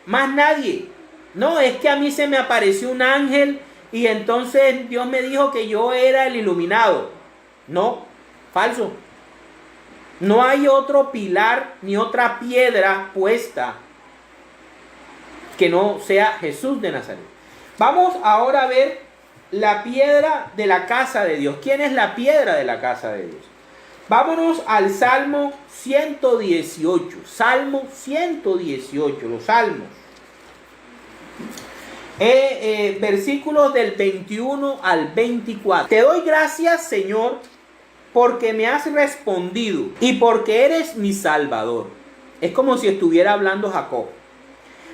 más nadie. No, es que a mí se me apareció un ángel y entonces Dios me dijo que yo era el iluminado. No, falso. No hay otro pilar ni otra piedra puesta que no sea Jesús de Nazaret. Vamos ahora a ver la piedra de la casa de Dios. ¿Quién es la piedra de la casa de Dios? Vámonos al Salmo 118. Salmo 118, los salmos. Versículos del 21 al 24. Te doy gracias, Señor, porque me has respondido y porque eres mi Salvador. Es como si estuviera hablando Jacob.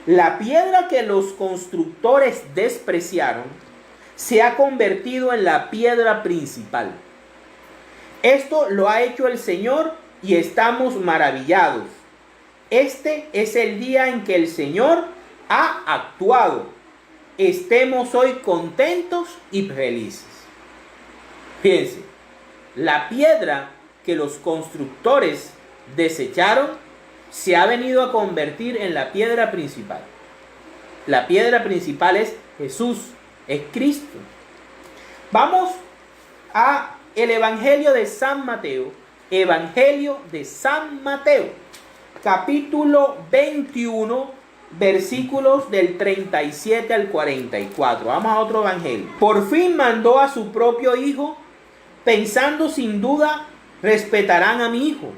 La piedra que los constructores despreciaron se ha convertido en la piedra principal. Esto lo ha hecho el Señor y estamos maravillados. Este es el día en que el Señor ha actuado. Estemos hoy contentos y felices. Fíjense, la piedra que los constructores desecharon se ha venido a convertir en la piedra principal. La piedra principal es Jesús, es Cristo. Vamos a el Evangelio de San Mateo. Evangelio de San Mateo, capítulo 21, versículos del 37 al 44. Vamos a otro evangelio. Por fin mandó a su propio hijo, pensando sin duda respetarán a mi hijo.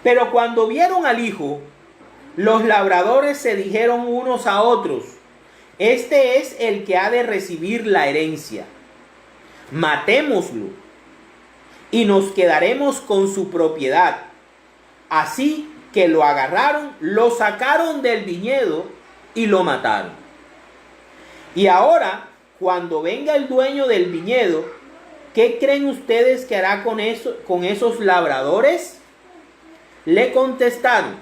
Pero cuando vieron al hijo, los labradores se dijeron unos a otros: este es el que ha de recibir la herencia. Matémoslo y nos quedaremos con su propiedad. Así que lo agarraron, lo sacaron del viñedo y lo mataron. Y ahora, cuando venga el dueño del viñedo, ¿qué creen ustedes que hará con esos labradores? Le contestaron: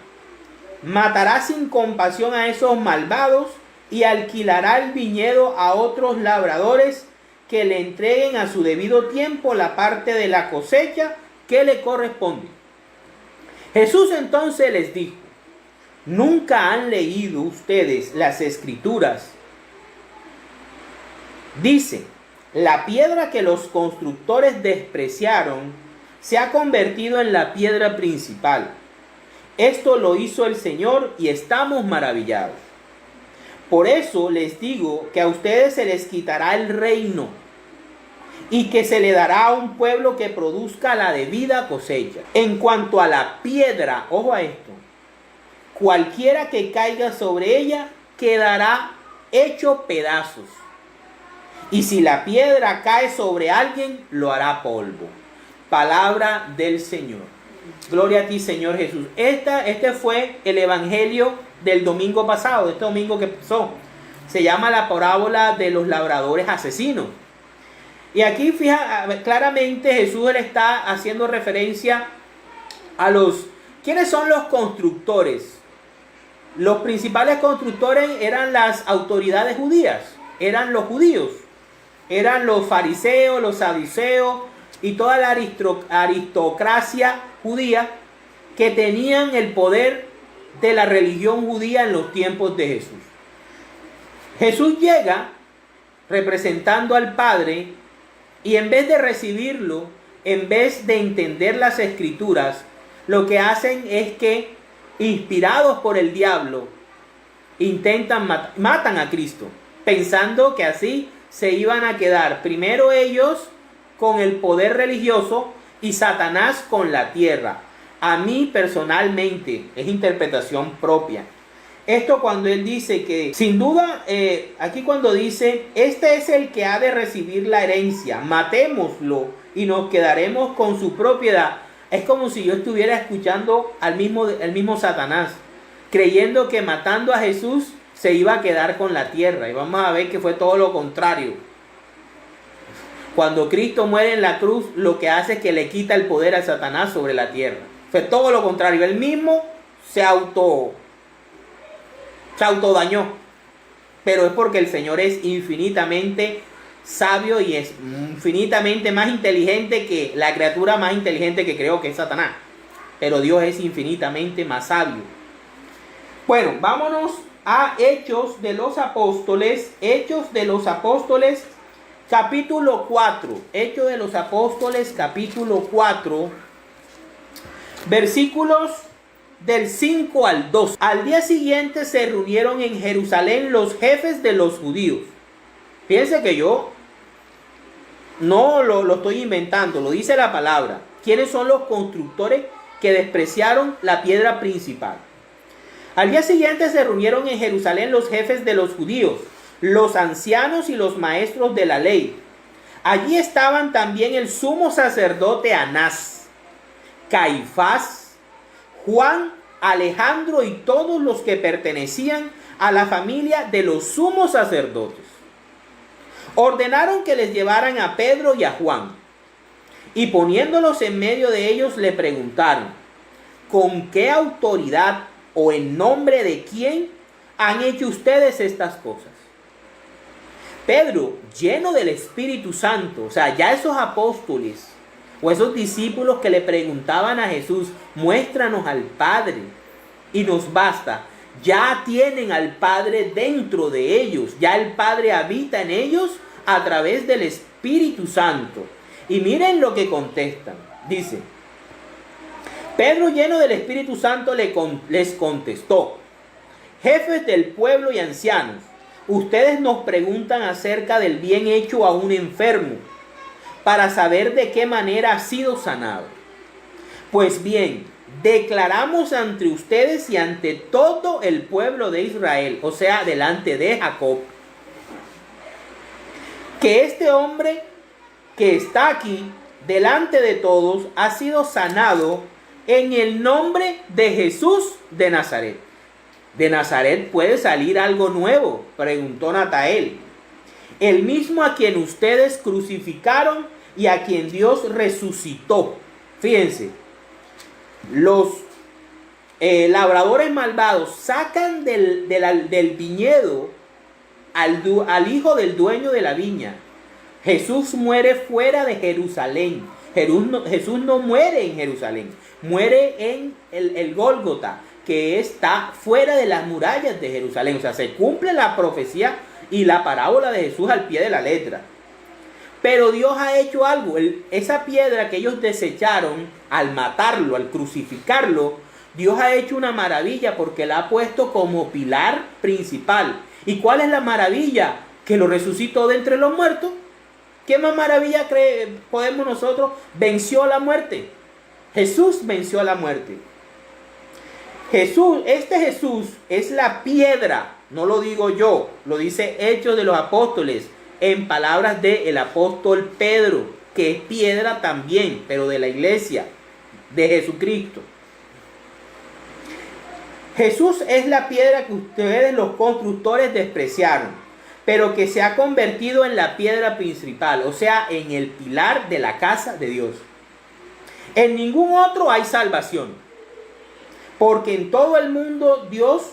matará sin compasión a esos malvados y alquilará el viñedo a otros labradores que le entreguen a su debido tiempo la parte de la cosecha que le corresponde. Jesús entonces les dijo: ¿nunca han leído ustedes las Escrituras? Dice: la piedra que los constructores despreciaron se ha convertido en la piedra principal. Esto lo hizo el Señor y estamos maravillados. Por eso les digo que a ustedes se les quitará el reino y que se le dará a un pueblo que produzca la debida cosecha. En cuanto a la piedra, ojo a esto, cualquiera que caiga sobre ella quedará hecho pedazos. Y si la piedra cae sobre alguien, lo hará polvo. Palabra del Señor. Gloria a ti, Señor Jesús. Este fue el evangelio del domingo pasado, este domingo que pasó. Se llama la parábola de los labradores asesinos. Y aquí claramente Jesús le está haciendo referencia a ¿quiénes son los constructores? Los principales constructores eran las autoridades judías, eran los judíos, eran los fariseos, los saduceos y toda la aristocracia judía que tenían el poder de la religión judía en los tiempos de Jesús. Jesús llega representando al Padre y en vez de recibirlo, en vez de entender las Escrituras, lo que hacen es que, inspirados por el diablo, matan a Cristo, pensando que así se iban a quedar primero ellos con el poder religioso y Satanás con la tierra. A mí personalmente, es interpretación propia. Esto cuando él dice que, sin duda, aquí cuando dice, este es el que ha de recibir la herencia, matémoslo y nos quedaremos con su propiedad. Es como si yo estuviera escuchando al mismo Satanás, creyendo que matando a Jesús se iba a quedar con la tierra. Y vamos a ver que fue todo lo contrario. Cuando Cristo muere en la cruz, lo que hace es que le quita el poder a Satanás sobre la tierra. Fue todo lo contrario. Él mismo se autodañó. Pero es porque el Señor es infinitamente sabio y es infinitamente más inteligente que la criatura más inteligente que creó, que es Satanás. Pero Dios es infinitamente más sabio. Bueno, vámonos a Hechos de los Apóstoles. Hechos de los Apóstoles, capítulo 4. Hechos de los Apóstoles, capítulo 4, versículos del 5 al 2. Al día siguiente se reunieron en Jerusalén los jefes de los judíos. Fíjense que yo no lo estoy inventando, lo dice la palabra. ¿Quiénes son los constructores que despreciaron la piedra principal? Al día siguiente se reunieron en Jerusalén los jefes de los judíos, los ancianos y los maestros de la ley. Allí estaban también el sumo sacerdote Anás, Caifás, Juan, Alejandro y todos los que pertenecían a la familia de los sumos sacerdotes. Ordenaron que les llevaran a Pedro y a Juan, y poniéndolos en medio de ellos le preguntaron: ¿con qué autoridad o en nombre de quién han hecho ustedes estas cosas? Pedro, lleno del Espíritu Santo, o sea, ya esos apóstoles o esos discípulos que le preguntaban a Jesús: muéstranos al Padre y nos basta. Ya tienen al Padre dentro de ellos. Ya el Padre habita en ellos a través del Espíritu Santo. Y miren lo que contestan. Dice: Pedro, lleno del Espíritu Santo, les contestó: jefes del pueblo y ancianos, ustedes nos preguntan acerca del bien hecho a un enfermo, para saber de qué manera ha sido sanado. Pues bien, declaramos ante ustedes y ante todo el pueblo de Israel, o sea, delante de Jacob, que este hombre que está aquí delante de todos ha sido sanado en el nombre de Jesús de Nazaret. ¿De Nazaret puede salir algo nuevo?, preguntó Natanael. El mismo a quien ustedes crucificaron y a quien Dios resucitó. Fíjense, los labradores malvados sacan del viñedo al hijo del dueño de la viña. Jesús muere fuera de Jerusalén. Jesús no muere en Jerusalén, muere en el Gólgota, que está fuera de las murallas de Jerusalén. O sea, se cumple la profecía y la parábola de Jesús al pie de la letra. Pero Dios ha hecho algo. Esa piedra que ellos desecharon al matarlo, al crucificarlo, Dios ha hecho una maravilla porque la ha puesto como pilar principal. ¿Y cuál es la maravilla? Que lo resucitó de entre los muertos. ¿Qué más maravilla podemos nosotros? Venció la muerte. Jesús venció a la muerte. Este Jesús es la piedra, no lo digo yo, lo dice Hechos de los Apóstoles, en palabras del apóstol Pedro, que es piedra también, pero de la iglesia de Jesucristo. Jesús es la piedra que ustedes los constructores despreciaron, pero que se ha convertido en la piedra principal, o sea, en el pilar de la casa de Dios. En ningún otro hay salvación, porque en todo el mundo Dios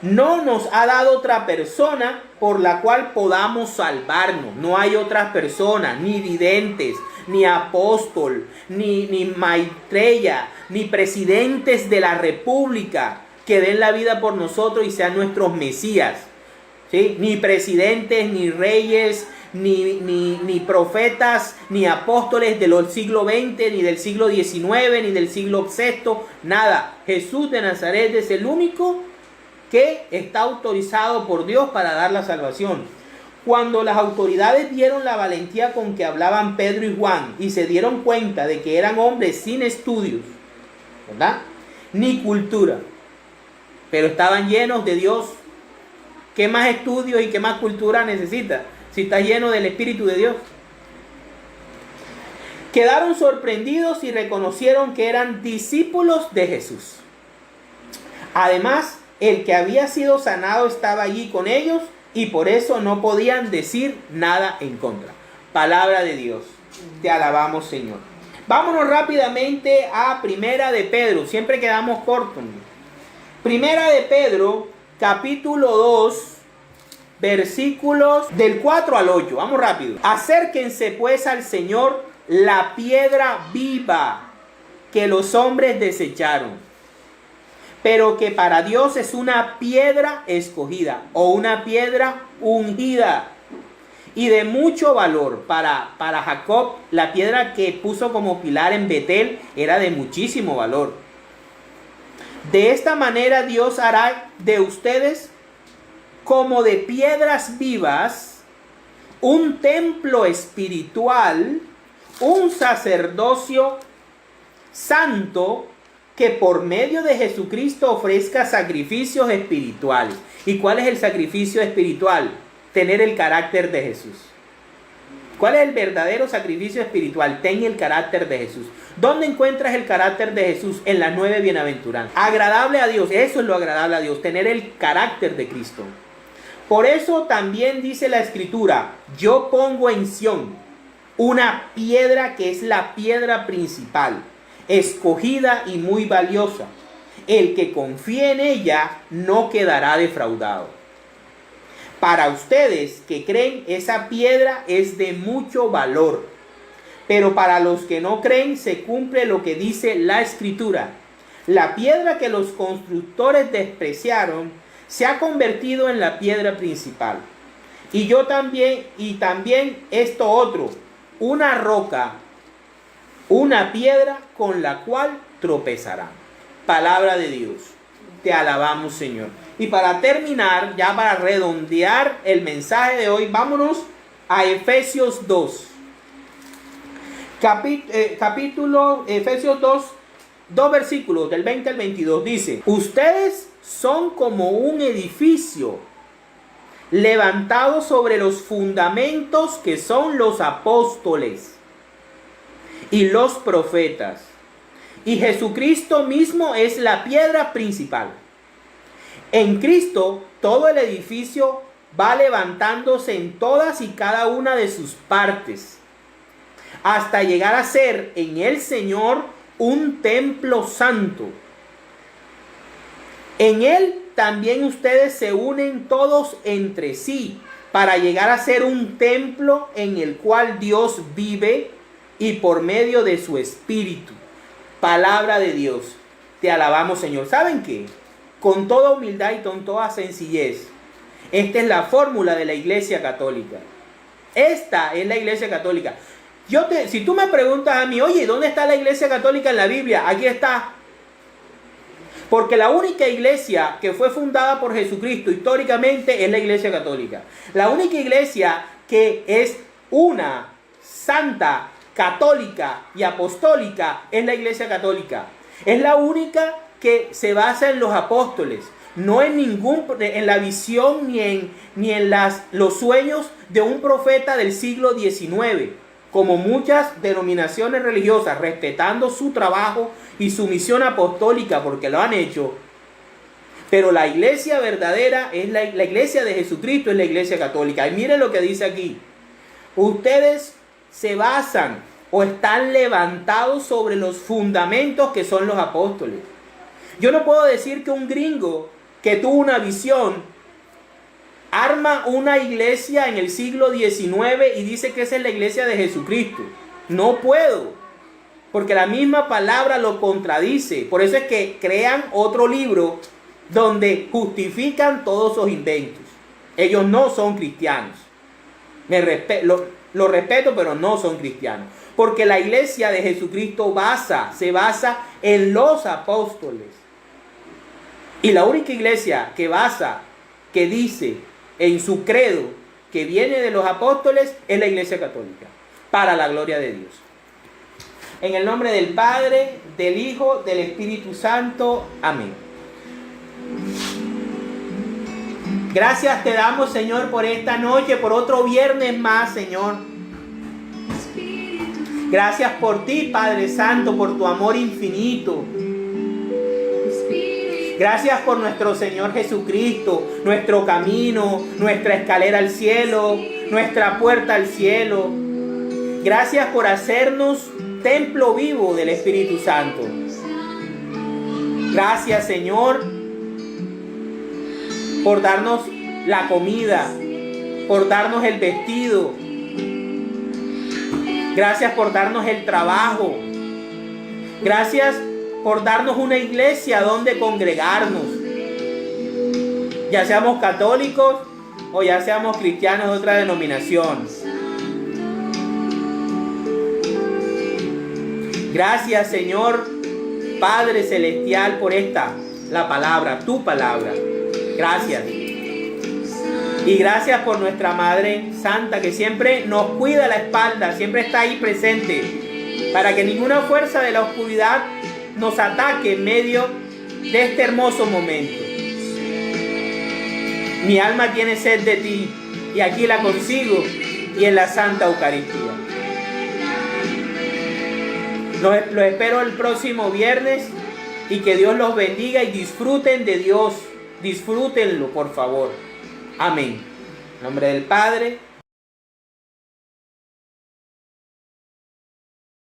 no nos ha dado otra persona por la cual podamos salvarnos. No hay otras personas, ni videntes, ni apóstol, ni maitreya, ni presidentes de la república que den la vida por nosotros y sean nuestros mesías. ¿Sí? Ni presidentes, ni reyes, ni profetas, ni apóstoles del siglo XX, ni del siglo XIX, ni del siglo VI, nada. Jesús de Nazaret es el único que está autorizado por Dios para dar la salvación. Cuando las autoridades vieron la valentía con que hablaban Pedro y Juan y se dieron cuenta de que eran hombres sin estudios, ¿verdad?, ni cultura, pero estaban llenos de Dios. ¿Qué más estudios y qué más cultura necesita si está lleno del Espíritu de Dios? Quedaron sorprendidos y reconocieron que eran discípulos de Jesús. Además, El que había sido sanado estaba allí con ellos y por eso no podían decir nada en contra. Palabra de Dios. Te alabamos, Señor. Vámonos rápidamente a Primera de Pedro. Siempre quedamos cortos. Primera de Pedro, capítulo 2, versículos del 4 al 8. Vamos rápido. Acérquense pues al Señor, la piedra viva que los hombres desecharon, pero que para Dios es una piedra escogida o una piedra ungida y de mucho valor. Para Jacob, la piedra que puso como pilar en Betel era de muchísimo valor. De esta manera Dios hará de ustedes como de piedras vivas, un templo espiritual, un sacerdocio santo, que por medio de Jesucristo ofrezca sacrificios espirituales. ¿Y cuál es el sacrificio espiritual? Tener el carácter de Jesús. ¿Cuál es el verdadero sacrificio espiritual? Ten el carácter de Jesús. ¿Dónde encuentras el carácter de Jesús? En las 9 bienaventuranzas. Agradable a Dios. Eso es lo agradable a Dios. Tener el carácter de Cristo. Por eso también dice la Escritura: yo pongo en Sión una piedra que es la piedra principal, escogida y muy valiosa. El que confíe en ella no quedará defraudado. Para ustedes que creen, esa piedra es de mucho valor. Pero para los que no creen, se cumple lo que dice la Escritura: la piedra que los constructores despreciaron se ha convertido en la piedra principal. Y también esto otro, una roca, una piedra con la cual tropezarán. Palabra de Dios. Te alabamos, Señor. Y para terminar, ya para redondear el mensaje de hoy, vámonos a Efesios 2. Efesios 2 versículos del 20 al 22 dice: ustedes son como un edificio levantado sobre los fundamentos que son los apóstoles y los profetas. Y Jesucristo mismo es la piedra principal. En Cristo todo el edificio va levantándose en todas y cada una de sus partes, hasta llegar a ser en el Señor un templo santo. En Él también ustedes se unen todos entre sí para llegar a ser un templo en el cual Dios vive y por medio de su Espíritu. Palabra de Dios. Te alabamos, Señor. ¿Saben qué? Con toda humildad y con toda sencillez, esta es la fórmula de la Iglesia Católica. Esta es la Iglesia Católica. Si tú me preguntas a mí: oye, ¿dónde está la Iglesia Católica en la Biblia? Aquí está. Porque la única iglesia que fue fundada por Jesucristo históricamente es la Iglesia Católica. La única iglesia que es una, santa, católica y apostólica es la Iglesia Católica. Es la única que se basa en los apóstoles, no en la visión ni en los sueños de un profeta del siglo XIX, como muchas denominaciones religiosas, respetando su trabajo y su misión apostólica, porque lo han hecho. Pero la iglesia verdadera es la iglesia de Jesucristo, es la Iglesia Católica. Y miren lo que dice aquí: ustedes se basan o están levantados sobre los fundamentos que son los apóstoles. Yo no puedo decir que un gringo que tuvo una visión arma una iglesia en el siglo XIX y dice que esa es la iglesia de Jesucristo. No puedo, porque la misma palabra lo contradice. Por eso es que crean otro libro donde justifican todos sus inventos. Ellos no son cristianos. Lo respeto, pero no son cristianos. Porque la iglesia de Jesucristo se basa en los apóstoles. Y la única iglesia que dice en su credo que viene de los apóstoles es la Iglesia Católica, para la gloria de Dios. En el nombre del Padre, del Hijo, del Espíritu Santo. Amén. Gracias te damos, Señor, por esta noche, por otro viernes más, Señor. Gracias por ti, Padre Santo, por tu amor infinito. Gracias por nuestro Señor Jesucristo, nuestro camino, nuestra escalera al cielo, nuestra puerta al cielo. Gracias por hacernos templo vivo del Espíritu Santo. Gracias, Señor, por darnos la comida, por darnos el vestido. Gracias por darnos el trabajo. Gracias por darnos una iglesia donde congregarnos. Ya seamos católicos o ya seamos cristianos de otra denominación. Gracias, Señor Padre Celestial, por la palabra, tu palabra. Gracias. Y gracias por nuestra Madre Santa, que siempre nos cuida la espalda, siempre está ahí presente, para que ninguna fuerza de la oscuridad nos ataque en medio de este hermoso momento. Mi alma tiene sed de ti, y aquí la consigo, y en la Santa Eucaristía. Los espero el próximo viernes, y que Dios los bendiga y disfruten de Dios. Disfrútenlo, por favor. Amén. En nombre del Padre,